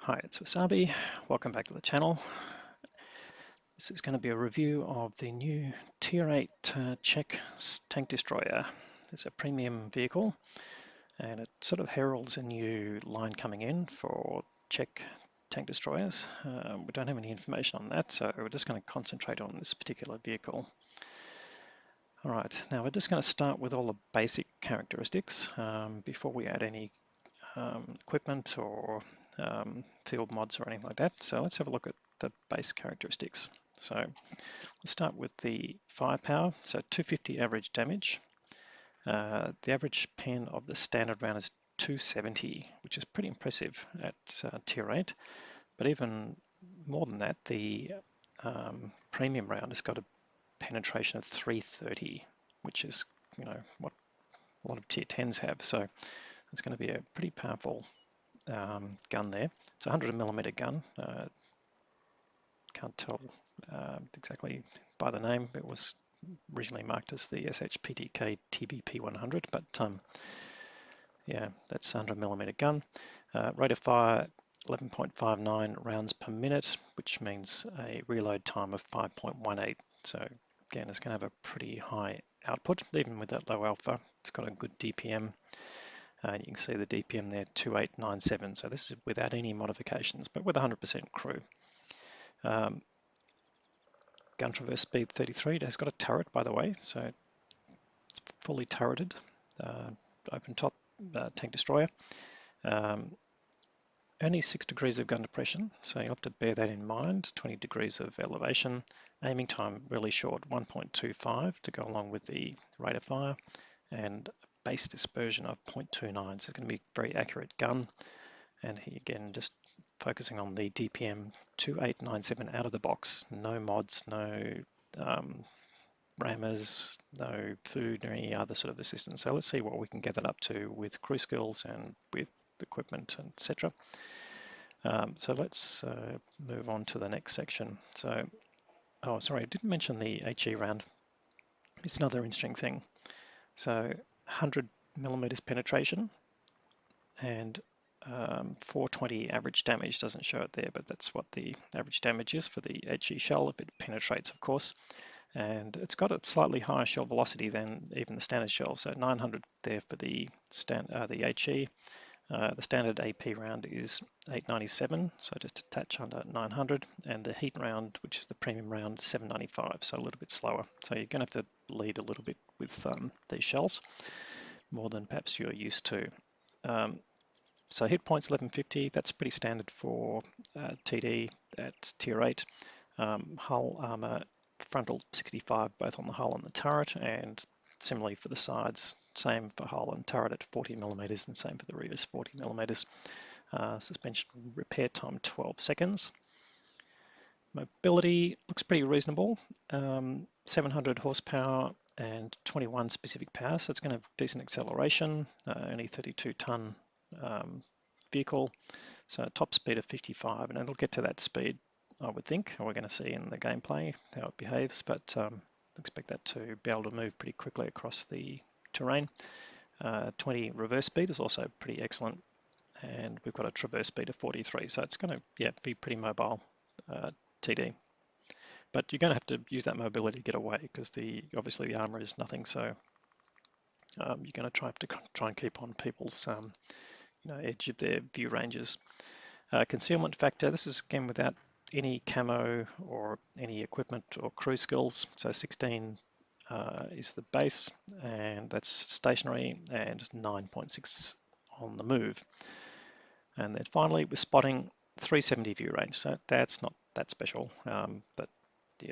Hi, it's Wasabi. Welcome back to the channel. This is going to be a review of the new Tier 8 Czech tank destroyer. It's a premium vehicle and it sort of heralds a new line coming in for Czech tank destroyers. We don't have any information on that, so we're just going to concentrate on this particular vehicle. All right, now we're just going to start with all the basic characteristics before we add any equipment or field mods or anything like that. So let's have a look at the base characteristics. So let's start with the firepower. So 250 average damage. The average pen of the standard round is 270, which is pretty impressive at Tier 8. But even more than that, the premium round has got a penetration of 330, which is, what a lot of Tier 10s have. So it's going to be a pretty powerful gun there. It's a 100mm gun. Can't tell exactly by the name. It was originally marked as the ShPTK-TVP 100, but yeah, that's a 100mm gun. Rate of fire 11.59 rounds per minute, which means a reload time of 5.18. So again, it's going to have a pretty high output, even with that low alpha. It's got a good DPM. And you can see the DPM there, 2897. So this is without any modifications, but with 100% crew. Gun traverse speed 33. It has got a turret, by the way, so it's fully turreted. Open top tank destroyer. Only 6 degrees of gun depression, so you'll have to bear that in mind. 20 degrees of elevation. Aiming time really short, 1.25 to go along with the rate of fire, and base dispersion of 0.29, so it's going to be a very accurate gun. And here again, just focusing on the DPM 2897 out of the box, no mods, no rammers, no food or any other sort of assistance. So let's see what we can get that up to with crew skills and with equipment, etc. So let's move on to the next section. So, oh, sorry, I didn't mention the HE round. It's another interesting thing. So 100mm penetration and 420 average damage. Doesn't show it there, but that's what the average damage is for the HE shell if it penetrates, of course. And it's got a slightly higher shell velocity than even the standard shell. So 900 there for the HE. The standard AP round is 897, so just a touch under 900, and the heat round, which is the premium round, 795, so a little bit slower. So you're going to have to lead a little bit with these shells, more than perhaps you're used to. So hit points 1150, that's pretty standard for TD at Tier 8. Hull armor, frontal 65, both on the hull and the turret, and similarly for the sides, same for hull and turret at 40mm, and same for the rears, 40mm. Suspension repair time 12 seconds. Mobility looks pretty reasonable. 700 horsepower and 21 specific power, so it's going to have decent acceleration. Only 32-ton vehicle, so top speed of 55, and it'll get to that speed, I would think. We're going to see in the gameplay how it behaves, but expect that to be able to move pretty quickly across the terrain. 20 reverse speed is also pretty excellent, and we've got a traverse speed of 43, so it's going to be pretty mobile TD. But you're going to have to use that mobility to get away, because obviously the armor is nothing, so you're going to try and keep on people's edge of their view ranges. Concealment factor, this is again without any camo or any equipment or crew skills. So 16 is the base, and that's stationary, and 9.6 on the move. And then finally, with spotting, 370 view range. So that's not that special, but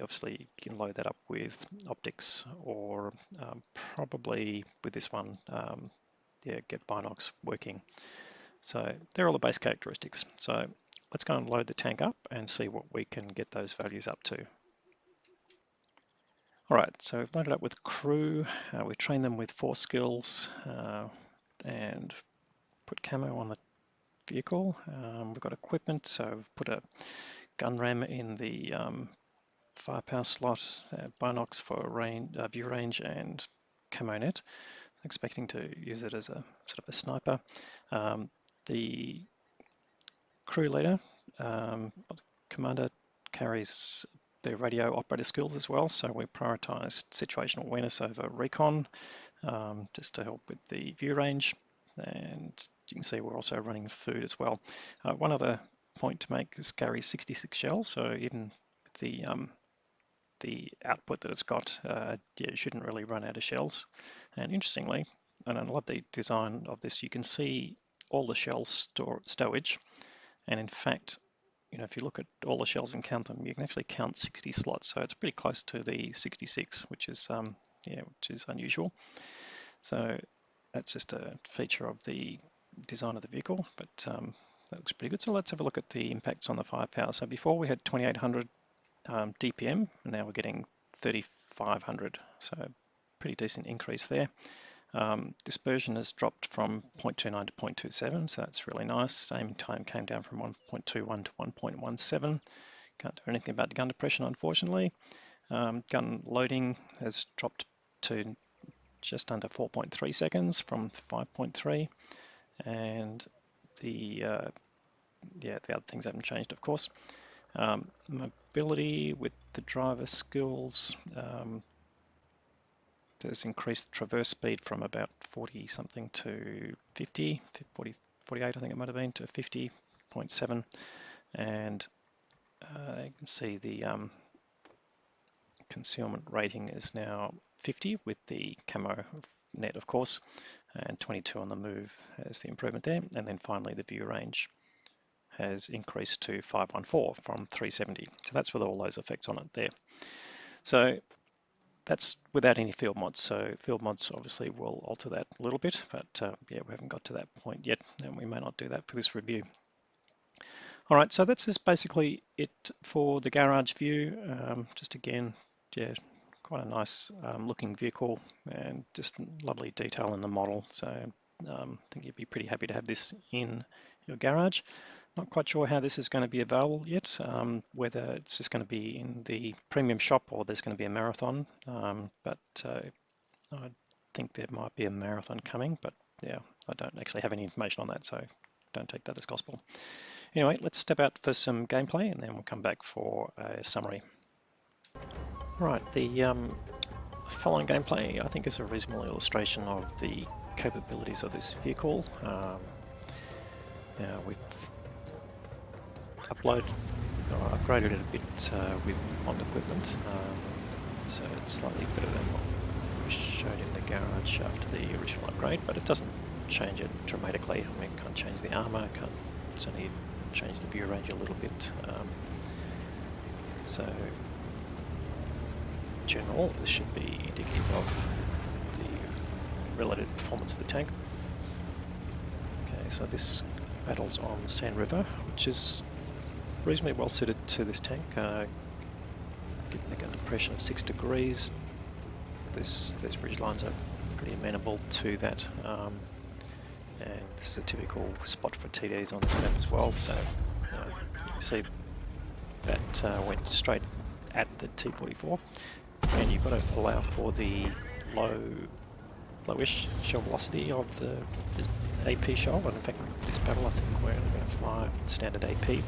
obviously you can load that up with optics, or probably with this one, get binocs working. So they're all the base characteristics. So let's go and load the tank up and see what we can get those values up to. All right, so we've loaded up with crew. We trained them with 4 skills and put camo on the vehicle. We've got equipment, so we've put a gun ram in the firepower slot, binocs for view range, and camo net. Expecting to use it as a sort of a sniper. The crew leader. The commander carries the radio operator skills as well, so we prioritised situational awareness over recon, just to help with the view range. And you can see we're also running food as well. One other point to make is carries 66 shells, so even with the output that it's got, yeah, you shouldn't really run out of shells. And interestingly, and I love the design of this, you can see all the shell stowage, and in fact, you know, if you look at all the shells and count them, you can actually count 60 slots. So it's pretty close to the 66, which is which is unusual. So that's just a feature of the design of the vehicle, but that looks pretty good. So let's have a look at the impacts on the firepower. So before we had 2,800 DPM, and now we're getting 3,500. So pretty decent increase there. Dispersion has dropped from 0.29 to 0.27, so that's really nice. Aiming time came down from 1.21 to 1.17. Can't do anything about the gun depression, unfortunately. Gun loading has dropped to just under 4.3 seconds from 5.3, and the other things haven't changed, of course. Mobility with the driver skills. There's increased traverse speed from about 40 something to 50, 48 I think it might have been, to 50.7, and you can see the concealment rating is now 50 with the camo net, of course, and 22 on the move as the improvement there. And then finally the view range has increased to 514 from 370. So that's with all those effects on it there. So that's without any field mods. So field mods obviously will alter that a little bit, but yeah, we haven't got to that point yet, and we may not do that for this review. All right, so that's just basically it for the garage view. Just again, yeah, quite a nice looking vehicle, and just lovely detail in the model. So I think you'd be pretty happy to have this in your garage. Not quite sure how this is going to be available yet, whether it's just going to be in the premium shop or there's going to be a marathon, but I think there might be a marathon coming, but yeah, I don't actually have any information on that, so don't take that as gospel. Anyway, let's step out for some gameplay and then we'll come back for a summary. Right, the following gameplay I think is a reasonable illustration of the capabilities of this vehicle. Now we've upgraded it a bit with mod equipment, so it's slightly better than what we showed in the garage after the original upgrade, but it doesn't change it dramatically. I mean, can't change the armor, it's only change the view range a little bit. So in general, this should be indicative of the relative performance of the tank. Okay, so this battles on Sand River, which is reasonably well suited to this tank, given the gun depression of 6 degrees. These ridge lines are pretty amenable to that, and this is a typical spot for TDs on this map as well. So you can see that went straight at the T-44, and you've got to allow for the lowish shell velocity of the AP shell. And in fact, this battle I think we're only going to fly standard AP.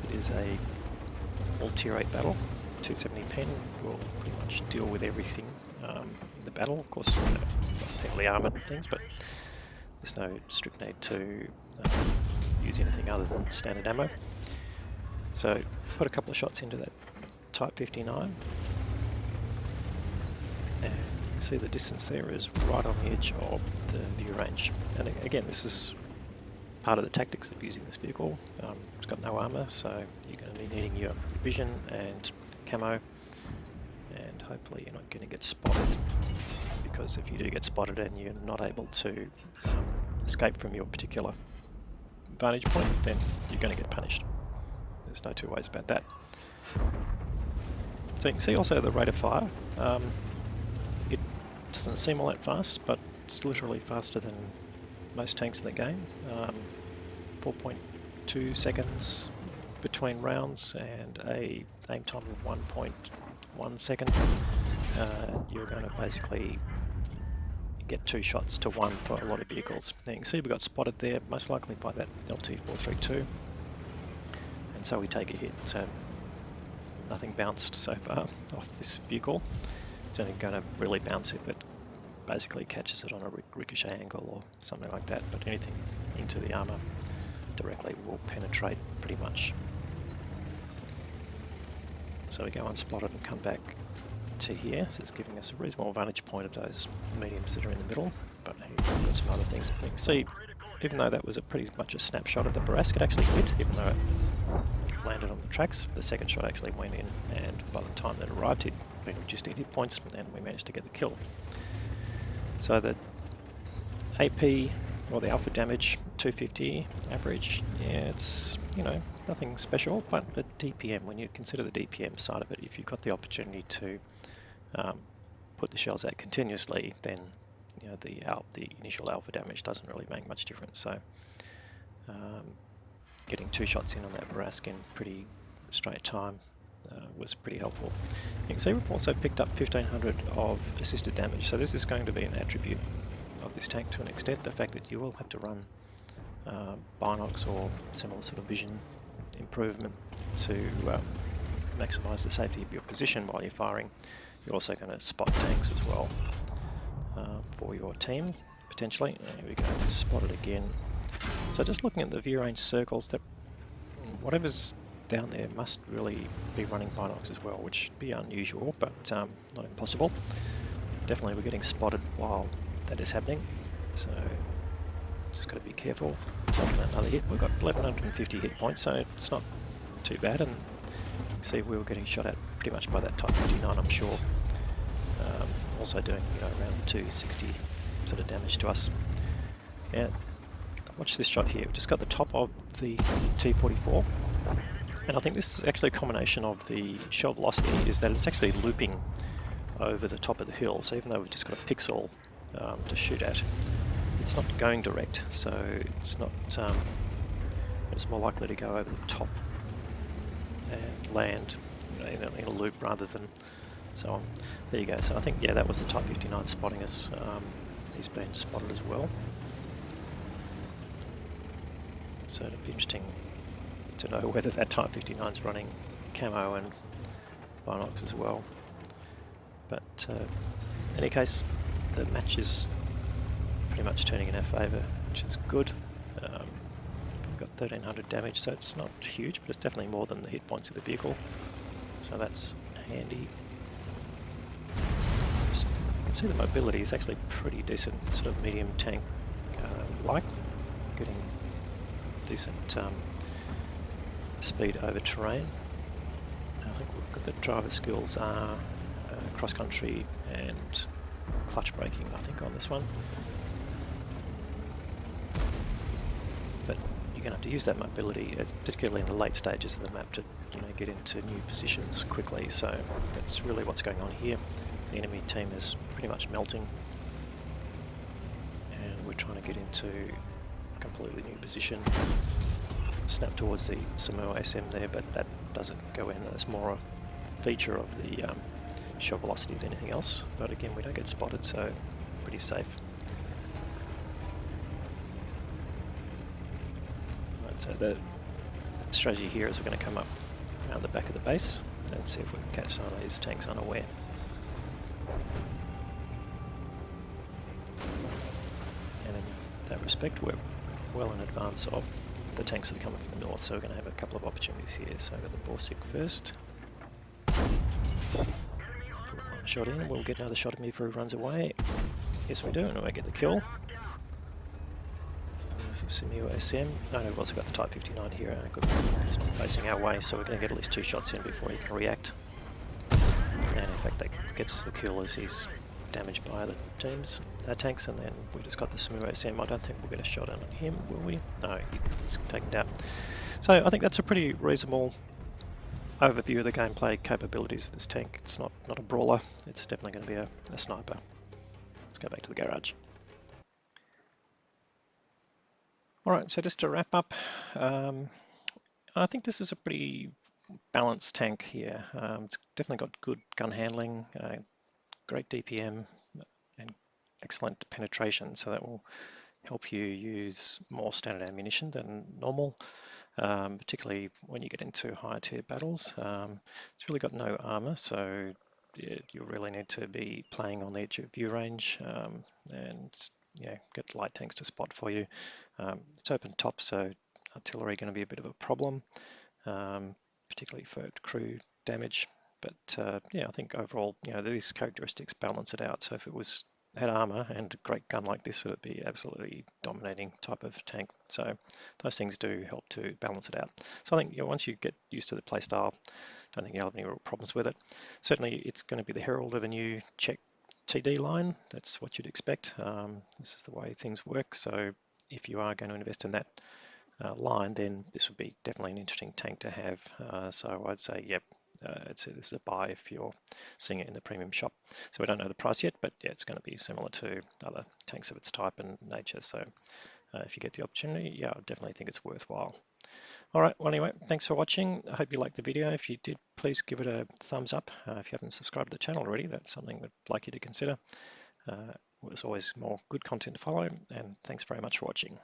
It is a all tier 8 battle. 270 pen will pretty much deal with everything in the battle. Of course, not heavily armoured and things, but there's no strict need to use anything other than standard ammo. So put a couple of shots into that Type 59, and you can see the distance there is right on the edge of the view range. And again, this is part of the tactics of using this vehicle. It's got no armor, so you're going to be needing your vision and camo, and hopefully you're not going to get spotted, because if you do get spotted and you're not able to escape from your particular vantage point, then you're going to get punished. There's no two ways about that. So you can see also the rate of fire. It doesn't seem all that fast, but it's literally faster than most tanks in the game. 4.2 seconds between rounds and a aim time of 1.1 second. You're going to basically get 2 shots to 1 for a lot of vehicles. Now you can see we got spotted there, most likely by that LT-432. and so we take a hit. So nothing bounced so far off this vehicle. It's only going to really bounce if it basically catches it on a ricochet angle or something like that, but anything into the armor directly will penetrate pretty much. So we go unspotted and come back to here. So it's giving us a reasonable vantage point of those mediums that are in the middle, but we've got some other things. You can see, even though that was pretty much a snapshot of the Barask, it actually hit, even though it landed on the tracks. The second shot actually went in, and by the time that arrived, he'd been reduced in hit points, and we managed to get the kill. So the AP, or the alpha damage, 250 average, yeah, it's, you know, nothing special, but the DPM, when you consider the DPM side of it, if you've got the opportunity to put the shells out continuously, then you know the initial alpha damage doesn't really make much difference. So getting 2 shots in on that Barask in pretty straight time was pretty helpful. You can see we've also picked up 1500 of assisted damage, so this is going to be an attribute of this tank to an extent, the fact that you will have to run binocs or similar sort of vision improvement to maximise the safety of your position while you're firing. You're also going to spot tanks as well for your team, potentially. Here we go, spotted again. So just looking at the view range circles, that whatever's down there must really be running binocs as well, which should be unusual, but not impossible. Definitely we're getting spotted while that is happening, so just got to be careful. Taking another hit, we've got 1150 hit points, so it's not too bad, and you can see we were getting shot at pretty much by that Type 59, I'm sure. Also doing, you know, around 260 sort of damage to us. Yeah, watch this shot here. We've just got the top of the T-44, and I think this is actually a combination of the shell velocity, is that it's actually looping over the top of the hill, so even though we've just got a pixel to shoot at, it's not going direct, so it's not. It's more likely to go over the top and land, you know, in a loop rather than so on. There you go. So I think, yeah, that was the Type 59 spotting us. He's been spotted as well. So it'd be interesting to know whether that Type 59 is running camo and binocs as well. But in any case, the match is pretty much turning in our favour, which is good. We've got 1300 damage, so it's not huge, but it's definitely more than the hit points of the vehicle. So that's handy. You can see the mobility is actually pretty decent, sort of medium tank like, getting decent speed over terrain. I think we've got the driver skills are cross country and clutch braking, I think, on this one. But you're going to have to use that mobility, particularly in the late stages of the map, to, you know, get into new positions quickly. So that's really what's going on here. The enemy team is pretty much melting, and we're trying to get into a completely new position. Snap towards the Samoa SM there, but that doesn't go in. That's more a feature of the shell velocity than anything else. But again, we don't get spotted, so pretty safe. Right, so the strategy here is we're going to come up around the back of the base and see if we can catch some of these tanks unaware. And in that respect, we're well in advance of the tanks that are coming from the north, so we're going to have a couple of opportunities here. So I've got the Borsig first. Put one shot in, we'll get another shot at me before he runs away. Yes, we do, and we get the kill. There's the Samoa SM. No, we've also got the Type 59 here. Good. He's not facing our way, so we're going to get at least 2 shots in before he can react. And in fact, that gets us the kill as he's damaged by other teams, tanks, and then we just got the Samoa SM. I don't think we'll get a shot on him, will we? No, he's taken down. So I think that's a pretty reasonable overview of the gameplay capabilities of this tank. It's not a brawler, it's definitely going to be a sniper. Let's go back to the garage. Alright, so just to wrap up, I think this is a pretty balanced tank here. It's definitely got good gun handling, great DPM, and excellent penetration, so that will help you use more standard ammunition than normal, particularly when you get into higher tier battles. It's really got no armor, so you really need to be playing on the edge of view range, and get light tanks to spot for you. It's open top, so artillery going to be a bit of a problem, particularly for crew damage. But yeah, I think overall, these characteristics balance it out. So if it had armor and a great gun like this, it would be absolutely dominating type of tank. So those things do help to balance it out. So I think once you get used to the playstyle, I don't think you'll have any real problems with it. Certainly, it's going to be the herald of a new Czech TD line. That's what you'd expect. This is the way things work. So if you are going to invest in that line, then this would be definitely an interesting tank to have. So I'd say, yep, this is a buy if you're seeing it in the premium shop. So we don't know the price yet, but yeah, it's going to be similar to other tanks of its type and nature. So if you get the opportunity, yeah, I definitely think it's worthwhile. All right, well, anyway, thanks for watching. I hope you liked the video. If you did, please give it a thumbs up. If you haven't subscribed to the channel already, that's something we'd like you to consider. There's always more good content to follow, and thanks very much for watching.